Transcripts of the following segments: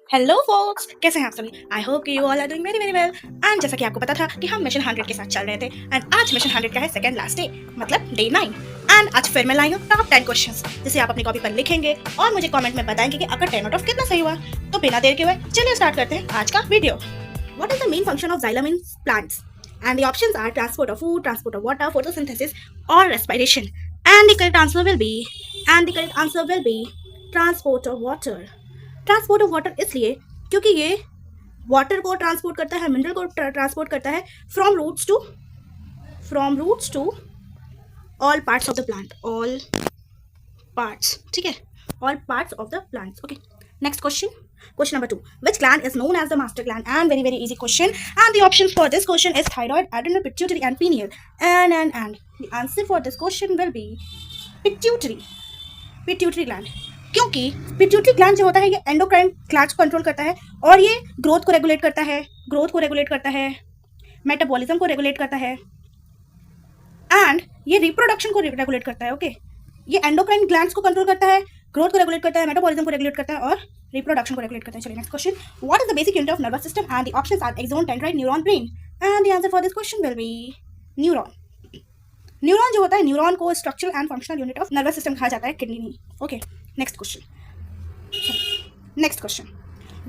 Hello focus, कैसे हैं आप सभी? आई होप कि you all are doing very very well. And जैसा कि आपको पता था कि हम मिशन 100 के साथ चल रहे थे एंड आज मिशन 100 का है सेकंड लास्ट डे, मतलब डे 9। एंड आज फिर मैं लाई हूँ टॉप 10 क्वेश्चंस जिसे आप अपनी कॉपी पर लिखेंगे और मुझे कमेंट में बताएंगे कि आपका 10 आउट ऑफ कितना सही हुआ। तो बिना देर के हुए चलिए स्टार्ट करते हैं आज का video. What is the main function of xylem in plants? And the options are transport of food, transport of water, photosynthesis और respiration. And the correct answer will be transport of water. Transport of water इसलिए क्योंकि ये water को transport करता है, mineral को transport करता है from roots to all parts of the plant, all parts, ठीक है, all parts of the plants. Okay, next question number 2, which gland is known as the master gland? And very easy question, and the options for this question is thyroid, adrenal, pituitary and pineal. And the answer for this question will be pituitary gland। क्योंकि pituitary gland जो होता है ये endocrine glands को control करता है और ये ग्रोथ को रेगुलेट करता है, मेटाबॉलिज्म को रेगुलेट करता है एंड ये रिप्रोडक्शन को रेगुलेट करता है। ओके, ये एंडोक्राइन ग्लैंड्स को कंट्रोल करता है, ग्रोथ को रेगुलेट करता है, मेटाबॉलिज्म को रेगुलेट करता है और रिप्रोडक्शन को रेगुलेट करता है। चलिए next question, what is the basic unit of nervous system? And the options are axon, dendrite, neuron, brain. And the answer for this question will be neuron. Neuron जो होता है, न्यूरॉन को structural and functional unit of nervous system कहा जाता है, kidney नहीं। Okay, next question,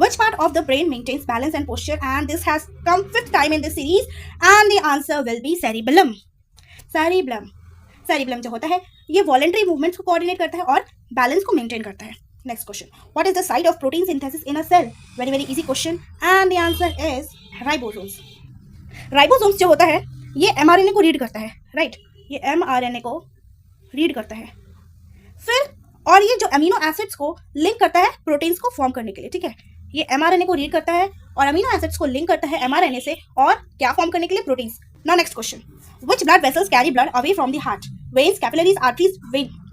which part of the brain maintains balance and posture? And this has come 5th time in this series and the answer will be cerebellum। cerebellum जो होता है ये voluntary movements को coordinate करता है और balance को maintain करता है। Next question, what is the site of protein synthesis in a cell? Very easy question and the answer is ribosomes. Ribosomes जो होता है ये mRNA को रीड करता है, राइट, ये mRNA को रीड करता है फिर, और ये जो अमीनो एसिड्स को लिंक करता है प्रोटीन्स को फॉर्म करने के लिए, ठीक है, ये mRNA को रीड करता है और अमीनो एसिड्स को लिंक करता है mRNA से और क्या फॉर्म करने के लिए, proteins. Now next question, which blood vessels carry blood away from the heart? Veins, capillaries, arteries,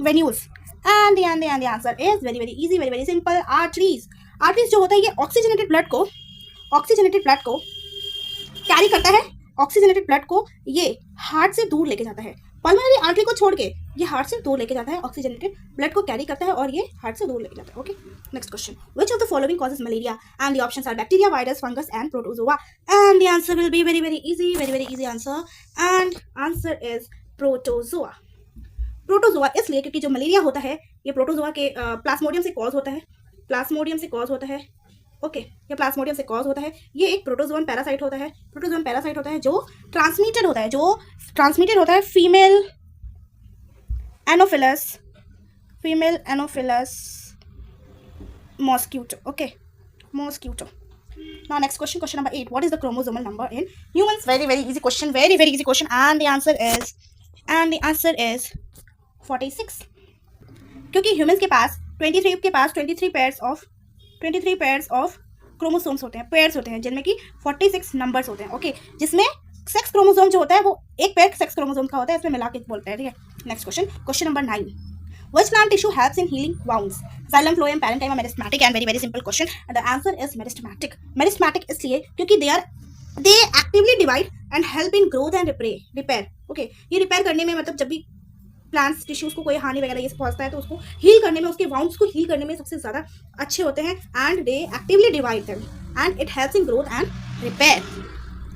venules. And the answer is very easy, very simple, arteries. Arteries जो होता है ये ऑक्सीजनेटेड ब्लड को कैरी करता है, ऑक्सीजनेटेड ब्लड को ये heart से दूर लेके जाता है, पल्मोनरी आर्टरी को छोड़ के ये हार्ट से दूर लेके जाता है, ऑक्सीजनेटेड ब्लड को कैरी करता है और ये हार्ट से दूर लेके जाता है। Okay, next question, which of the following causes malaria? And the options are bacteria, virus, fungus and protozoa. And the answer will be very easy answer, and answer is protozoa. Protozoa इसलिए क्योंकि जो malaria होता है ये protozoa के Plasmodium से cause होता है। ओके, ये प्लाज्मोडियम से कॉज होता है। ये एक प्रोटोजोन पैरासाइट होता है जो ट्रांसमिटेड होता है female Anopheles mosquito. Okay, mosquito. Now next question number 8, what is the chromosomal number in humans? Very easy question, and the answer is 46। क्योंकि ह्यूमंस के पास 23 पेयर्स ऑफ क्रोमोसोम्स होते हैं, पेयर्स होते हैं जिनमें कि 46 नंबर्स होते हैं। ओके, जिसमें सेक्स क्रोमोसोम जो होता है वो एक पेयर सेक्स क्रोमोसोम का होता है, इसमें मिला के बोलते हैं, ठीक है। Next question number 9, which plant tissue helps in healing wounds? Xylem, phloem, parenchyma, meristematic। and very simple question, and the answer is meristematic इसलिए क्योंकि they actively divide and help in growth and repair। Okay, ये repair करने में, मतलब जब भी plants tissues को कोई हानि वगैरह ये पहुंचता है तो उसको हील करने में, उसके वाउंड्स को हील करने में सबसे ज्यादा अच्छे होते हैं, and they actively divide them and it helps in growth and repair.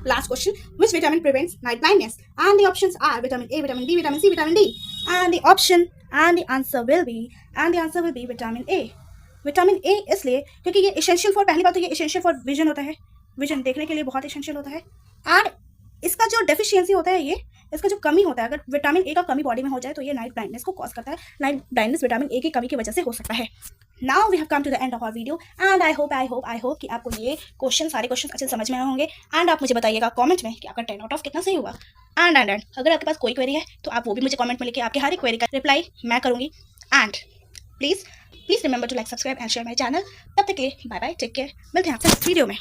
Last question, which vitamin prevents night blindness? and the options are vitamin A, vitamin B, vitamin C, vitamin D। and the answer will be vitamin A। Vitamin A इसलिए क्योंकि ये essential for, पहली बात तो ये essential for vision होता है, vision देखने के लिए बहुत एसेंशियल होता है, एंड इसका जो डेफिशिएंसी होता है, इसका जो कमी होता है, अगर विटामिन ए का कमी बॉडी में हो जाए तो ये नाइट ब्लाइंडनेस को कॉज करता है। नाइट ब्लाइंडनेस विटामिन ए की कमी की वजह से हो सकता है। Now we have come to the end of our video, and I hope कि आपको ये सारे क्वेश्चन अच्छे समझ में आए होंगे, एंड आप मुझे बताइएगा कमेंट में कि आपका 10 आउट ऑफ कितना सही हुआ। एंड अगर आपके पास कोई क्वेरी है तो आप वो भी मुझे कमेंट में लिखिए, आपके हर एक क्वेरी का रिप्लाई मैं करूँगी। And please remember to like, subscribe and share my channel. तब तक के लिए बाय, टेक केयर, मिलते हैं आपसे नेक्स्ट वीडियो में।